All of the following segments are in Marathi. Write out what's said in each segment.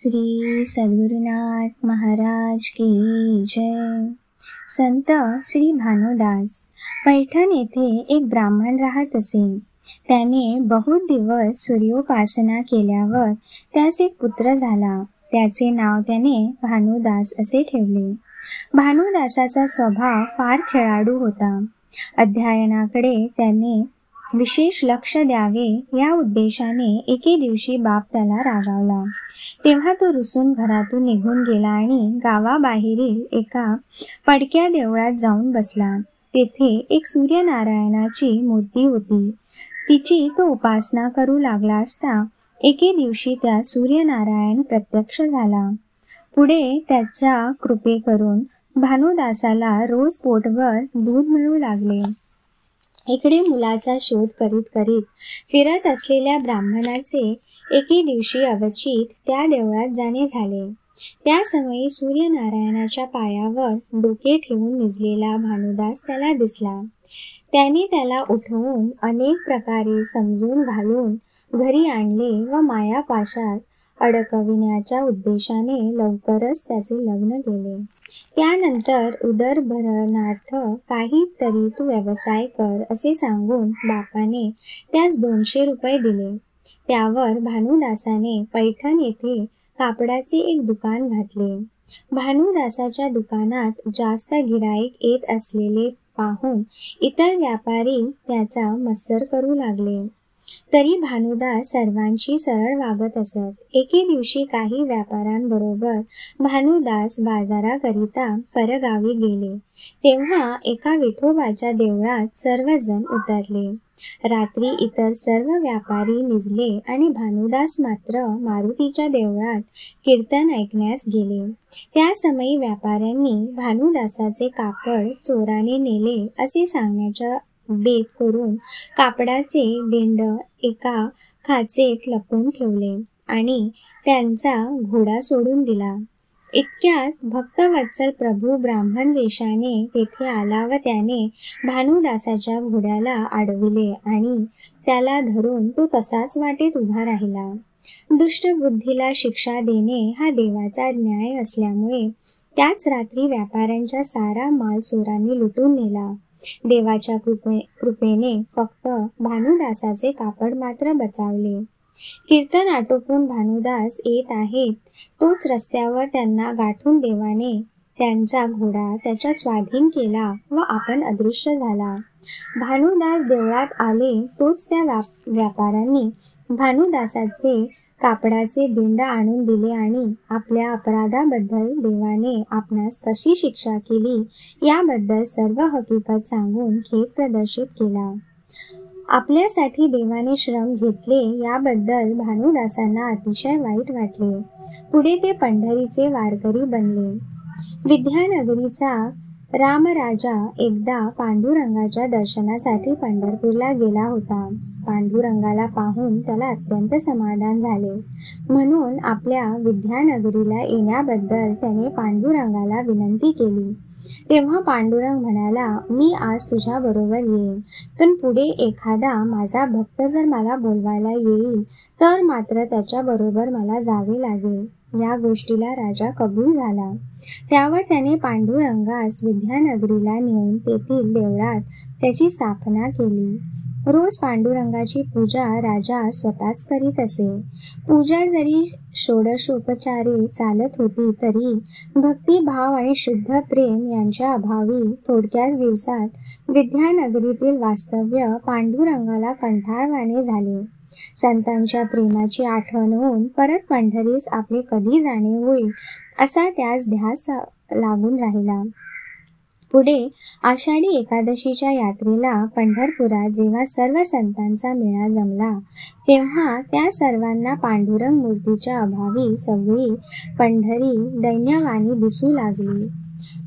श्री सद्गुरुनाथ महाराज की जय। संत श्री भानुदास पैठण येथे एक ब्राह्मण राहत असे। त्याने बहुत दिवस सूर्योपासना केल्यावर त्यास एक पुत्र झाला। त्याचे नाव त्याने भानुदास असे ठेवले। भानुदासाचा स्वभाव फार खेळाडू होता। अध्ययनाकडे त्याने विशेष लक्ष द्यावे या उद्देशाने एके दिवशी बाप त्याला रागावला। तेव्हा तो रुसून घरातून निघून गेला आणि गावाबाहेरील एका पडक्या देवळात जाऊन बसला। तेथे एक सूर्यनारायणाची मूर्ती होती। तिची तो उपासना करू लागला असता एके दिवशी त्या सूर्यनारायण प्रत्यक्ष झाला। पुढे त्याच्या कृपे करून भानुदासाला रोज पोटभर दूध मिळू लागले। इकडे मुलाचा शोध करीत करीत फिरत असलेल्या ब्राह्मणाचे एके दिवशी अवचित त्या देवळात जाणे झाले। त्या समयी सूर्यनारायणाच्या पायावर डोके ठेवून निजलेला भानुदास त्याला दिसला। त्याने त्याला उठवून अनेक प्रकारे समजून घालून घरी आणले व मायापाशात अडकविण्याच्या उद्देशाने लवकरच त्याचे लग्न केले। त्यानंतर उदरभरणार्थ काहीतरी तू व्यवसाय कर असे सांगून बापाने त्यास 200 रुपये दिले। त्यावर भानुदासाने पैठण येथे कापडाचे एक दुकान घातले। भानुदासाच्या दुकानात जास्त गिराईक येत असलेले पाहून इतर व्यापारी त्याचा मत्सर करू लागले। तरी भानुदास सर्वांशी सरळ वागत असत। एके दिवशी काही व्यापाऱ्यांबरोबर भानुदास बाजाराकरिता परगावी गेले। तेव्हा एका विठोबाच्या देवळात सर्वजण उतरले। रात्री इतर सर्व व्यापारी निजले आणि भानुदास मात्र मारुतीच्या देवळात कीर्तन ऐकण्यास गेले। त्या समयी व्यापाऱ्यांनी भानुदासाचे कापड चोराने नेले असे सांगण्याच्या बेत करून कापडाचे दिंड एका खाचेत लपवून ठेवले आणि त्यांचा घोडा सोडून दिला। इतक्यात भक्तवत्सल प्रभू ब्राह्मण वेशाने तेथे आला व त्याने भानुदासाच्या घोड्याला अडविले आणि त्याला धरून तो तसाच वाटेत उभा राहिला। दुष्ट बुद्धीला शिक्षा देणे हा देवाचा न्याय असल्यामुळे त्याच रात्री व्यापाऱ्यांचा सारा माल चोरांनी लुटून नेला। देवाच्या कृपेने फक्त भानुदासाचे कापड मात्र बचावले। कीर्तन आटोपून भानुदास येत आहेत तोच रस्त्यावर त्यांना गाठून देवाने त्यांचा घोडा त्याच्या स्वाधीन केला व आपण अदृश्य झाला। भानुदास देवळात आले तोच त्या व्यापाऱ्यांनी भानुदासाचे कापडाचे दिंड आणून दिले आणि आपल्या अपराधाबद्दल देवाने आपणास कशी शिक्षा केली याबद्दल सर्व हकीकत सांगून खेद प्रदर्शित केला। आपल्यासाठी देवाने श्रम घेतले याबद्दल भानुदासांना अतिशय वाईट वाटले। पुढे ते पंढरीचे वारकरी बनले। विद्यानगरीचा रामराजा एकदा पांडुरंगाच्या दर्शनासाठी पंढरपूरला गेला होता। पांडुरंगाला पाहून त्याला अत्यंत समाधान झाले, म्हणून आपल्या विद्यानगरीला येण्याबद्दल त्याने पांडुरंगाला विनंती केली। तेव्हा पांडुरंग म्हणाला, मी आज तुझ्या बरोबर येईन, पण पुढे एखादा माझा भक्त जर मला बोलवायला येईल तर मात्र त्याच्या बरोबर मला जावे लागेल। या गोष्टीला राजा कबूल झाला। त्यावर त्याने पांडुरंगास विद्यानगरीला नेऊन तेथील देवळात त्याची स्थापना केली। रोज पांडुरंगाची पूजा राजा स्वतःच करीत असे। पूजा जरी षोडशोपचारे चालत होती तरी भक्तिभाव आणि शुद्ध प्रेम यांच्या अभावी थोडक्याच दिवसात विद्यानगरीतील वास्तव्य पांडुरंगाला कंटाळवाणे झाले। संतांच्या प्रेमाची आठवण होऊन परत पंढरीस आपले कधी जाणे होईल असा त्यास ध्यास लागून राहिला। पुढे आषाढी एकादशीच्या यात्रेला पंढरपुरात जेव्हा सर्व संतांचा मेळा जमला तेव्हा त्या सर्वांना पांडुरंग मूर्तीच्या अभावी सगळी पंढरी दैन्यवाणी दिसू लागली।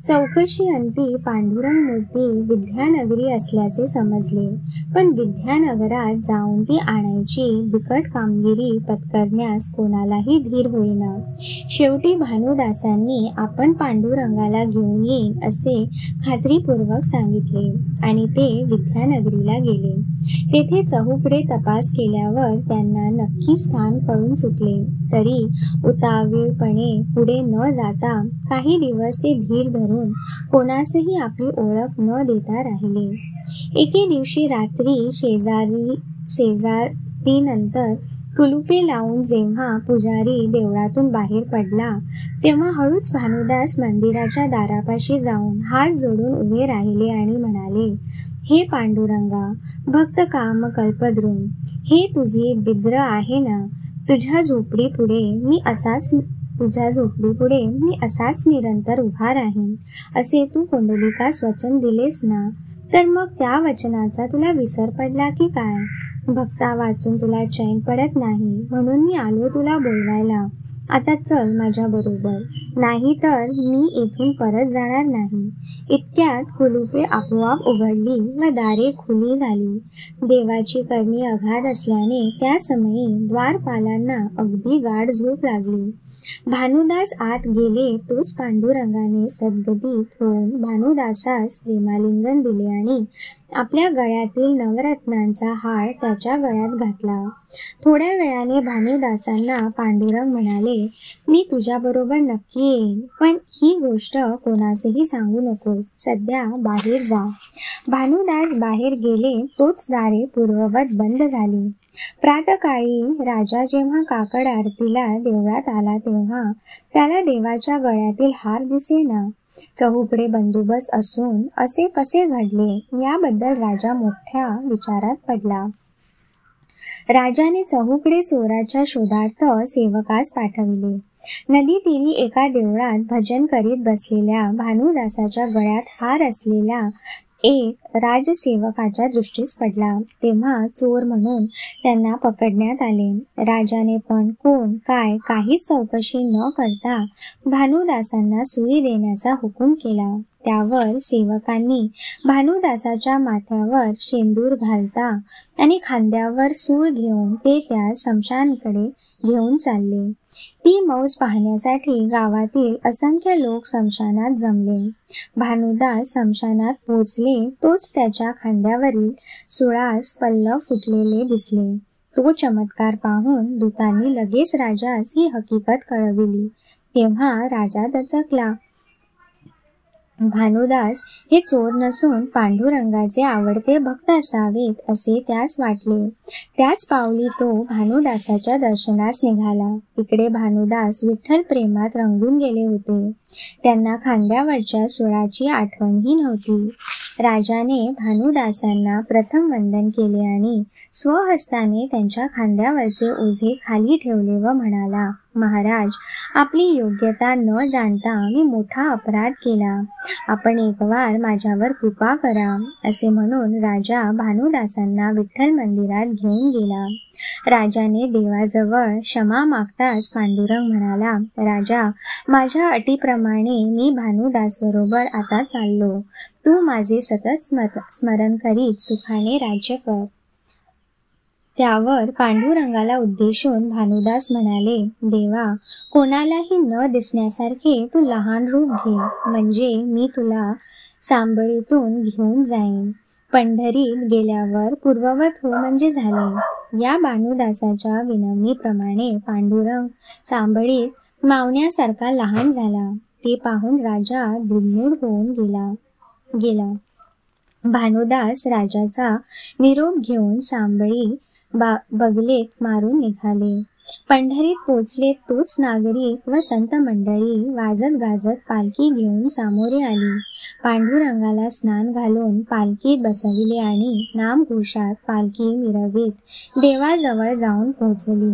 चौकशी अंती पांडुरंग मूर्ती विद्यानगरी असल्याचे समजले, पण विद्यानगरात जाऊन ती आणायची बिकट कामगिरी पत्करण्यास कोणालाही धीर होईना. शेवटी भानुदासांनी आपण पांडुरंगाला घेऊन येईन असे खात्रीपूर्वक सांगितले आणि ते विद्यानगरीला गेले. तेथे चहूकडे तपास केल्यावर त्यांना नक्की स्थान कळून चुकले, तरी उतावीळपणे पुढे न जाता काही दिवस ते धीर धरून कोणासही आपली ओळख न देता राहिले. एके दिवशी रात्री शेजारतीनंतर कुलुपे लावून जेव्हा पुजारी देवळातून बाहेर पडला, तेव्हा हळूच भानुदास मंदिराच्या दारापाशी जाऊन हात जोडून उभे राहिले आणि म्हणाले, हे पांडुरंगा, भक्त काम कल्पद्रुम, हे तुझे बिद्र आहे ना? तुझ्या झोपडीपुढे मी असाच निरंतर उभा राहीन असे तू कुंडलिकास वचन दिलेस ना? तर मग त्या वचनाचा तुला विसर पडला की काय? भक्ता वाचून तुला चैन पडत नाही, म्हणून मी आलो तुला बोलवायला. आता चल माझ्या बरोबर, नाही तर मी इथून परत जाणार नाही. इतक्यात कुलुपे आपोआप उघडली व दारे खुली झाली. देवाची करणी अगाध असल्याने त्या समयी द्वारपालांना अगदी गाढ झोप लागली. भानुदास आत गेले तोच पांडुरंगाने सद्गतीत होऊन भानुदासास प्रेमालिंगन दिले आणि आपल्या गळ्यातील नवरत्नांचा हार त्याच्या गळ्यात घातला. थोड्या वेळाने भानुदासांना पांडुरंग म्हणाले, मी तुझ्याबरोबर नक्की येईन, पण ही गोष्ट कोणासही सांगू नकोस. सध्या बाहेर जा. भानुदास बाहेर गेले तोच दारे पूर्ववत बंद झाली. प्रातःकाळी राजा जेव्हा काकड आरतीला देवळात आला तेव्हा त्याला देवाच्या गळ्यातील हार दिसेना. चहूकडे बंदोबस्त असून असे कसे घडले याबद्दल राजा मोठ्या विचारात पडला. राजाने चहूकडे चोराच्या शोधार्थ सेवकास पाठविले. नदीतीरी एका देवळात भजन करीत बसलेल्या भानुदासाच्या गळ्यात हार असलेला एक राजसेवकाच्या दृष्टीस पडला. तेव्हा चोर म्हणून त्यांना पकडण्यात आले. राजाने पण कोण काय काहीच चौकशी न करता भानुदासांना सुई देण्याचा हुकूम केला. त्यावर सेवकांनी भानुदासाच्या माथ्यावर शेंदूर घालता आणि खांद्यावर सूळ घेऊन ते त्या स्मशानाकडे घेऊन चालले. ती मौज पाहण्यासाठी गावातील असंख्य लोक स्मशानात जमले. भानुदास स्मशानात पोचले तोच त्याच्या खांद्यावरील सुळास पल्लव फुटलेले दिसले. तो चमत्कार पाहून दूतांनी लगेच राजास ही हकीकत कळविली. तेव्हा राजा दचकला. भानुदास हे चोर नसून पांडुरंगाचे आवडते भक्त असावेत असे त्यास वाटले. त्याच पावली तो भानुदासाच्या दर्शनास निघाला. इकडे भानुदास विठ्ठल प्रेमात रंगून गेले होते. त्यांना खांद्यावरच्या सुळाची आठवणही नव्हती. राजाने भानुदासांना प्रथम वंदन केले आणि स्वहस्ताने त्यांच्या खांद्यावरचे ओझे खाली ठेवले व म्हणाला, महाराज, आपली योग्यता न जाणता मी मोठा अपराध केला. आपण एकवार माझ्यावर कृपा करा. असे म्हणून राजा भानुदासांना विठ्ठल मंदिरात घेऊन गेला. राजाने देवाजवळ क्षमा मागताच पांडुरंग म्हणाला, राजा, माझ्या अटीप्रमाणे मी भानुदास बरोबर आता चाललो. तू माझे सतत स्मरण करीत सुखाने राज्य कर. त्यावर पांडुरंगाला उद्देशून भानुदास म्हणाले, देवा, कोणालाही न दिसण्यासारखे तू लहान रूप घे, म्हणजे मी तुला सांबळीतून घेऊन जाईन. पंढरीत गेल्यावर पूर्ववत हो म्हणजे झाले. या भानुदासाच्या विनवणीप्रमाणे पांडुरंग सांबळीत मावण्यासारखा लहान झाला. ते पाहून राजा दिलमूड होऊन गेला. भानुदास राजाचा निरोप घेऊन सांबळी बगलेत मारून निघाले. पंढरीत पोचले तोच नागरिक व संत मंडळी वाजत गाजत पालखी घेऊन सामोरे आली. पांडुरंगाला स्नान घालून पालखीत बसविले आणि नामघोषात पालखी मिरवीत देवाजवळ जाऊन पोहोचली.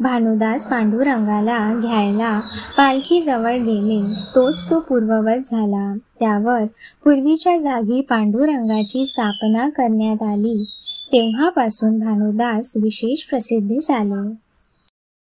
भानुदास पांडुरंगाला घ्यायला पालखीजवळ गेले तोच तो पूर्ववत झाला. त्यावर पूर्वीच्या जागी पांडुरंगाची स्थापना करण्यात आली. तेव्हापासून भानुदास विशेष प्रसिद्धीस आले.